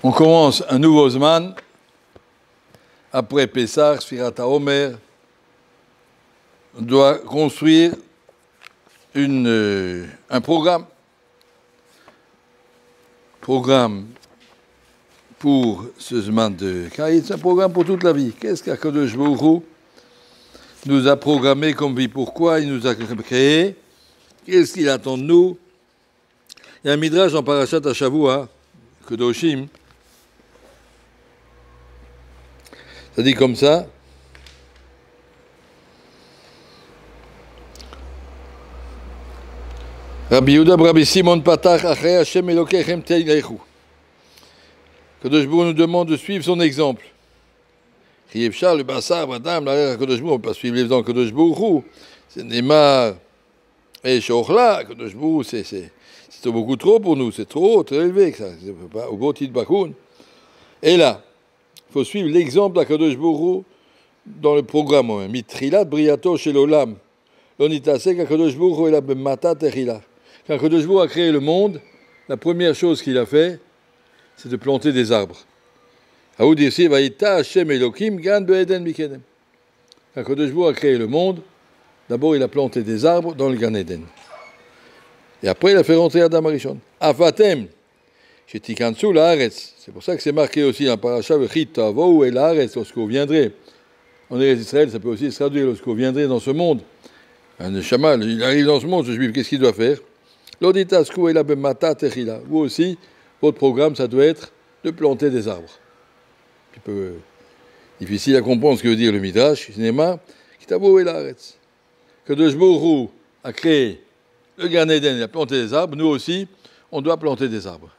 On commence un nouveau Zman, après Pessah, Sfirat HaOmer. On doit construire un programme. Programme pour ce Zman de Kaït, c'est un programme pour toute la vie. Qu'est-ce qu'Akadosh Baruch Hu nous a programmé comme vie? Pourquoi il nous a créé? Qu'est-ce qu'il attend de nous? Il y a un midrash en Parashat HaShavua, Kedoshim. Ça dit comme ça. Rabbi Yehuda Rabbi Simon Patach Achrei Hashem Elokechem Teilechu. Kadosh Baruch Hu nous demande de suivre son exemple. Chiyevshar le Bassar Madame la Kadosh Baruch Hu, on ne peut pas suivre l'exemple de Kadosh Baruch Hu. C'est Neymar et Shochla. Kadosh Baruch Hu, c'est beaucoup trop pour nous, c'est trop haut, très élevé que ça. Au beau titre Bakoun. Et là, il faut suivre l'exemple d'Akadosh Baruch Hu dans le programme. Mitrilat Briato chez l'Olam. L'onitasek Akadosh Baruch Hu et la Bemata Terila. Quand Akadosh Baruch Hu a créé le monde, la première chose qu'il a fait, c'est de planter des arbres. Quand Akadosh Baruch Hu a créé le monde, d'abord il a planté des arbres dans le Gan Eden. Et après il a fait rentrer Adam Arishon. Afatem. C'est pour ça que c'est marqué aussi dans Parashat Vechitavo et l'Aaretz, lorsque vous viendrez. En Eretz Israël, ça peut aussi se traduire lorsque vous viendrez dans ce monde. Un Shamal, il arrive dans ce monde, ce juif, qu'est-ce qu'il doit faire? L'oditasku et la bemata techila. Vous aussi, votre programme, ça doit être de planter des arbres. Un peu difficile à comprendre ce que veut dire le Midrash, cinéma. Kitavo et l'Aaretz. Kadosh Baruch Hu a créé le Gan Eden, il a planté des arbres. Nous aussi, on doit planter des arbres.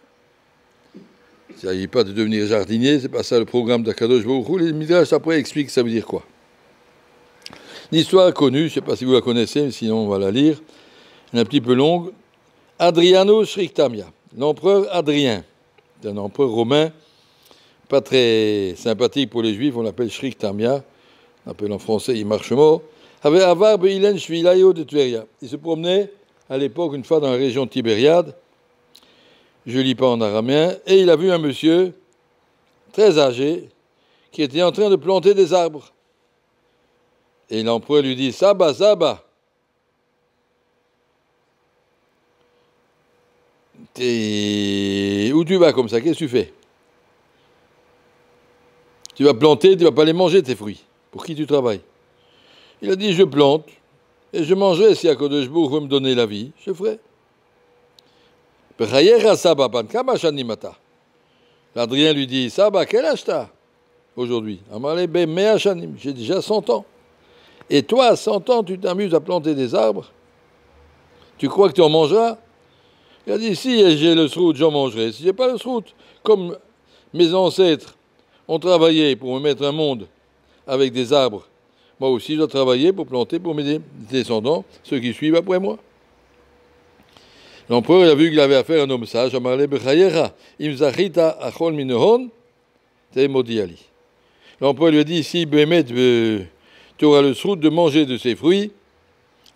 Il ne s'agit pas de devenir jardinier, c'est pas ça le programme d'Akadosh Baruch Hu. Les Midrash après expliquent ça veut dire quoi. L'histoire connue, je ne sais pas si vous la connaissez, mais sinon on va la lire. Elle est un petit peu longue. Adriano Shriktamia, l'empereur Adrien, c'est un empereur romain, pas très sympathique pour les Juifs, on l'appelle Shriktamia, on l'appelle en français il marche mort. Avait Avar Beilen Shvilayo de Tveria. Il se promenait à l'époque une fois dans la région de Tibériade. Je ne lis pas en araméen, et il a vu un monsieur très âgé qui était en train de planter des arbres. Et l'empereur lui dit, Saba, Saba, où tu vas comme ça? Qu'est-ce que tu fais? Tu vas planter, tu ne vas pas les manger tes fruits. Pour qui tu travailles? Il a dit, je plante, et je mangerai si Akadosh Baruch Hu veut me donner la vie, je ferai. L'Adrien lui dit, Saba, quel âge t'as aujourd'hui? J'ai déjà 100 ans. Et toi, à 100 ans, tu t'amuses à planter des arbres? Tu crois que tu en mangeras? Il a dit, si j'ai le srout, j'en mangerai. Si j'ai pas le srout, comme mes ancêtres ont travaillé pour me mettre un monde avec des arbres, moi aussi je dois travailler pour planter pour mes descendants, ceux qui suivent après moi. L'empereur a vu qu'il avait affaire à un homme sage. L'empereur lui a dit, si Bémet, tu auras le srout de manger de ses fruits,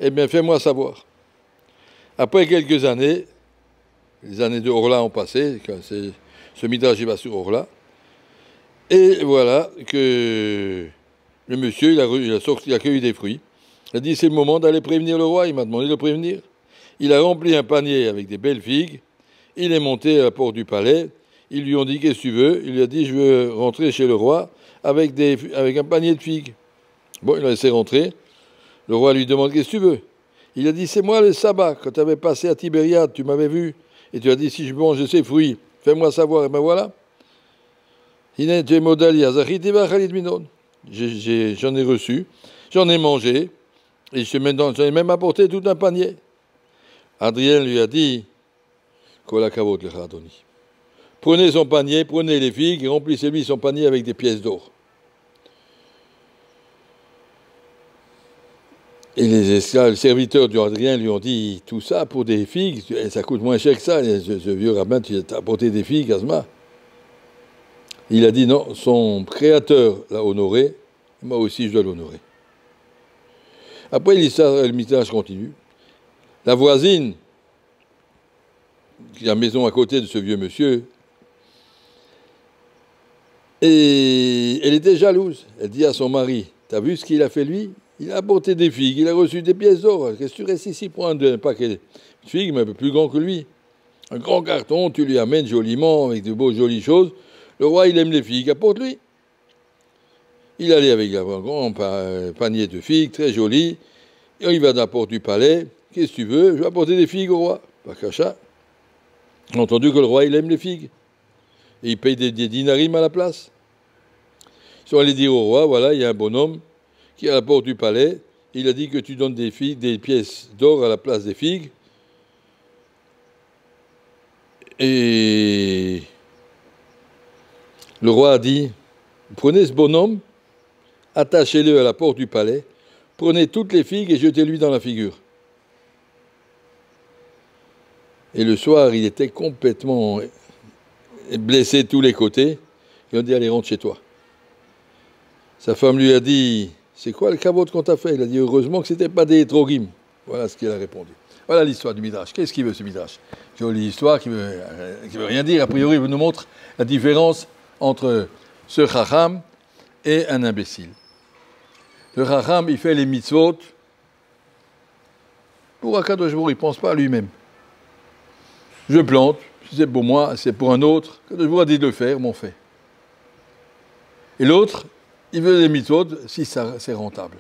eh bien fais-moi savoir. Après quelques années, les années de Orla ont passé, ce midrash va sur Orla, et voilà que le monsieur, il a cueilli des fruits. Il a dit, c'est le moment d'aller prévenir le roi, il m'a demandé de le prévenir. Il a rempli un panier avec des belles figues, il est monté à la porte du palais, ils lui ont dit, qu'est-ce que tu veux? Il lui a dit, je veux rentrer chez le roi avec un panier de figues. Bon, il a laissé rentrer, le roi lui demande, qu'est-ce que tu veux? Il a dit, c'est moi le sabbat, quand tu avais passé à Tibériade, tu m'avais vu, et tu as dit, si je mange ces fruits, fais-moi savoir, et ben voilà. J'en ai reçu, j'en ai mangé, et j'en ai même apporté tout un panier. Adrien lui a dit, prenez son panier, prenez les figues, et remplissez-lui son panier avec des pièces d'or. Et les serviteurs du Adrien lui ont dit, tout ça pour des figues, ça coûte moins cher que ça. Ce vieux rabbin, tu as apporté des figues, Asma. Il a dit non, son créateur l'a honoré, moi aussi je dois l'honorer. Après, le Midrash continue. La voisine, qui a la maison à côté de ce vieux monsieur, et elle était jalouse. Elle dit à son mari, t'as vu ce qu'il a fait lui? Il a apporté des figues, il a reçu des pièces d'or. Qu'est-ce que tu restes ici pour un paquet de figues, mais un peu plus grand que lui? Un grand carton, tu lui amènes joliment, avec de beaux, jolies choses. Le roi, il aime les figues, apporte-lui. Il allait avec un grand panier de figues, très joli. Et il va dans la porte du palais. Qu'est-ce que tu veux? Je vais apporter des figues au roi. Pas cacha. On a entendu que le roi, il aime les figues. Et il paye des dinarim à la place. Ils sont allés dire au roi, voilà, il y a un bonhomme qui est à la porte du palais. Il a dit que tu donnes des figues, des pièces d'or à la place des figues. Et le roi a dit, prenez ce bonhomme, attachez-le à la porte du palais, prenez toutes les figues et jetez-lui dans la figure. Et le soir, il était complètement blessé de tous les côtés. Et on dit, allez, rentre chez toi. Sa femme lui a dit, c'est quoi le kavod qu'on t'a fait? Il a dit, heureusement que ce n'était pas des trogim. Voilà ce qu'il a répondu. Voilà l'histoire du Midrash. Qu'est-ce qu'il veut ce Midrash? Jolie histoire qui veut rien dire. A priori, il nous montre la différence entre ce chacham et un imbécile. Le chacham, il fait les mitzvot pour Akadosh Baruch Hu, il ne pense pas à lui-même. Je plante, si c'est pour moi, c'est pour un autre. Akadosh Baruch Hu a dit de le faire, m'en fait. Et l'autre, il veut les mitzvot si c'est rentable.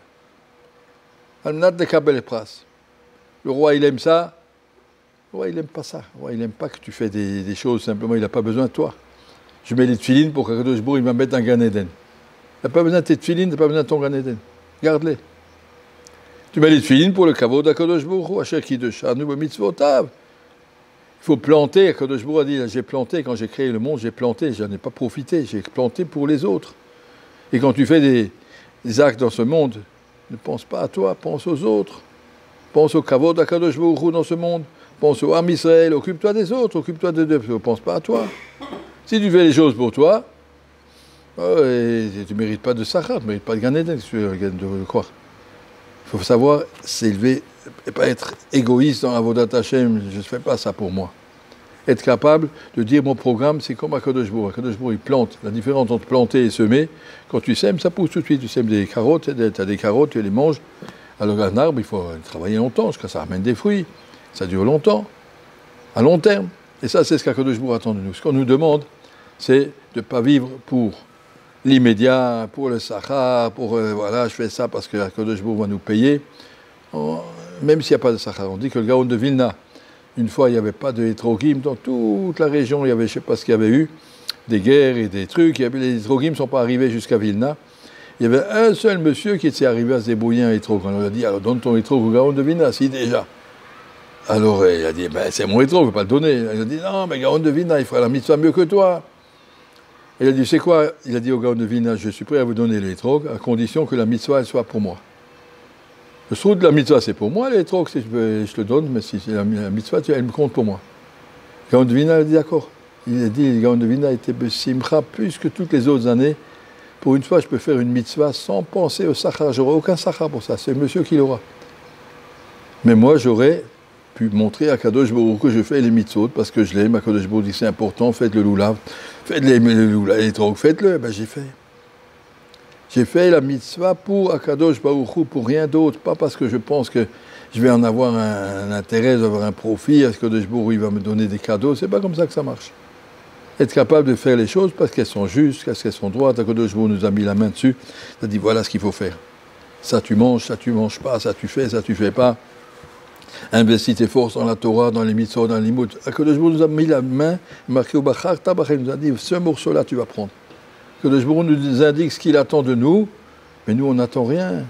Al-Nat de Kabel Pras. Le roi, il aime ça. Le roi, il n'aime pas ça. Le roi, il n'aime pas que tu fais des choses simplement, il n'a pas besoin de toi. Je mets les tefilines pour qu'Akadosh Baruch Hu, il va mettre un Gan Eden. Il n'a pas besoin de tes tefilines, il n'a pas besoin de ton Gan Eden. Garde-les. Tu mets les tefilines pour le kavod d'Akadosh Baruch Hu, Asher Kiddushanu b'mitzvotav. Il faut planter. Akadosh Baruch Hu a dit, j'ai planté, quand j'ai créé le monde, j'ai planté, je n'en ai pas profité, j'ai planté pour les autres. Et quand tu fais des actes dans ce monde, ne pense pas à toi, pense aux autres. Pense au kavod d'Akadosh Baruch Hu dans ce monde. Pense au Am Israël, occupe-toi des autres, occupe-toi de Dieu, ne pense pas à toi. Si tu fais les choses pour toi, tu ne mérites pas de Sachar, tu ne mérites pas de Gan Eden, tu veux de croire. Il faut savoir s'élever et pas être égoïste dans Avodat Hashem, je ne fais pas ça pour moi. Être capable de dire mon programme, c'est comme Akadosh Baruch Hu. Akadosh Baruch Hu, il plante. La différence entre planter et semer, quand tu sèmes, ça pousse tout de suite. Tu sèmes des carottes, tu as des carottes, tu les manges. Alors un arbre, il faut travailler longtemps, jusqu'à ça ramène des fruits. Ça dure longtemps, à long terme. Et ça, c'est ce qu'Akadosh Baruch Hu attend de nous. Ce qu'on nous demande, c'est de ne pas vivre pour l'immédiat, pour le Sachar, pour voilà, je fais ça parce que Akadosh Baruch Hu va nous payer. Même s'il n'y a pas de Sachar. On dit que le Gaon de Vilna, une fois, il n'y avait pas de hétrogim dans toute la région. Il y avait, je ne sais pas ce qu'il y avait eu, des guerres et des trucs. Les hétrogim ne sont pas arrivés jusqu'à Vilna. Il y avait un seul monsieur qui était arrivé à se débrouiller un hétrog. On lui a dit, alors donne ton hétrog au Gaon de Vilna, si déjà. Alors il a dit, ben, c'est mon hétrog, je ne vais pas le donner. Il a dit, non, mais Gaon de Vilna, il fera la mitzvah mieux que toi. Et il a dit, c'est quoi? Il a dit au Gaon de Vilna, je suis prêt à vous donner le hétrog, à condition que la mitzvah, elle soit pour moi. Le trou de la mitzvah, c'est pour moi, les hétrog, si je te donne, mais si c'est la mitzvah, elle me compte pour moi. Gaon de Vilna a dit, d'accord. Il a dit, Gaon de Vilna était simcha plus que toutes les autres années. Pour une fois, je peux faire une mitzvah sans penser au Sachar. J'aurai aucun Sachar pour ça, c'est le monsieur qui l'aura. Mais moi, j'aurais pu montrer à Kadosh Baruch Hu que je fais les mitzvot parce que je l'aime. À Kadosh Baruch Hu dit c'est important, faites le loulav, faites les trocs, faites-le. Ben j'ai fait. J'ai fait la mitzvah pour Akadosh Baruch Hu, pour rien d'autre, pas parce que je pense que je vais en avoir un intérêt, d'avoir un profit, est-ce que Kadosh Baruch Hu il va me donner des cadeaux, c'est pas comme ça que ça marche. Être capable de faire les choses parce qu'elles sont justes, parce qu'elles sont droites, Akadosh Baruch Hu nous a mis la main dessus, il a dit voilà ce qu'il faut faire. Ça tu manges pas, ça tu fais pas. Investis tes forces dans la Torah, dans les mitzvot, dans les limout. Akadosh Baruch Hu nous a mis la main, marqué au Bachar Tabach, il nous a dit ce morceau-là tu vas prendre. Akadosh Baruch Hu nous indique ce qu'il attend de nous, mais nous on n'attend rien.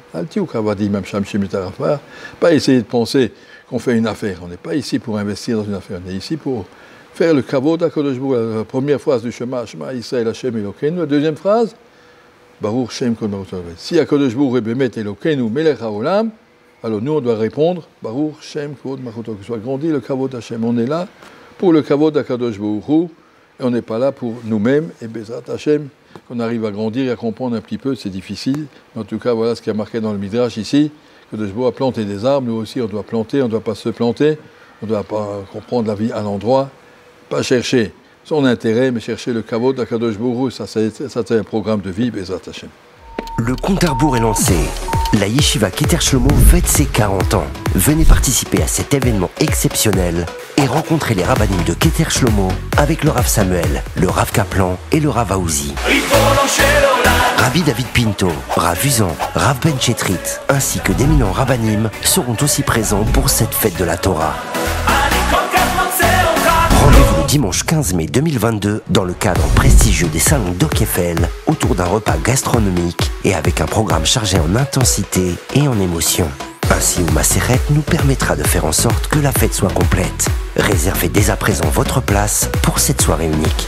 Pas essayer de penser qu'on fait une affaire. On n'est pas ici pour investir dans une affaire, on est ici pour faire le kavod d'Akadosh Baruch Hu. La première phrase du Shema, Shema Yisrael Hashem Elokeinu. La deuxième phrase, Baruch Shem Kol Baruch Hu. Si Akadosh Baruch Hu Bemet Elokeinu Melech HaOlam, alors nous on doit répondre Baruch Shem Kol Baruch Hu. Que soit grandi le kavod Hashem. On est là pour le kavod d'Akadosh Baruch Hu et on n'est pas là pour nous-mêmes. Et Bezrat Hashem, qu'on arrive à grandir et à comprendre un petit peu, c'est difficile. Mais en tout cas, voilà ce qui a marqué dans le Midrash ici, Kadosh Baruch Hu a planté des arbres, nous aussi on doit planter, on ne doit pas se planter, on ne doit pas comprendre la vie à l'endroit, pas chercher son intérêt, mais chercher le kavod de Kadosh Baruch Hu. Ça c'est un programme de vie, Bezrat Hashem. Le compte à rebours est lancé. La Yeshiva Keter Shlomo fête ses 40 ans. Venez participer à cet événement exceptionnel et rencontrer les rabbinim de Keter Shlomo avec le Rav Samuel, le Rav Kaplan et le Rav Aouzi. Rabbi David Pinto, Rav Uzan, Rav Ben Chetrit, ainsi que d'éminents rabbinim seront aussi présents pour cette fête de la Torah. Rendez-vous le dimanche 15 mai 2022 dans le cadre prestigieux des salons Doc Eiffel autour d'un repas gastronomique et avec un programme chargé en intensité et en émotion. Un Siyum Maseret nous permettra de faire en sorte que la fête soit complète. Réservez dès à présent votre place pour cette soirée unique.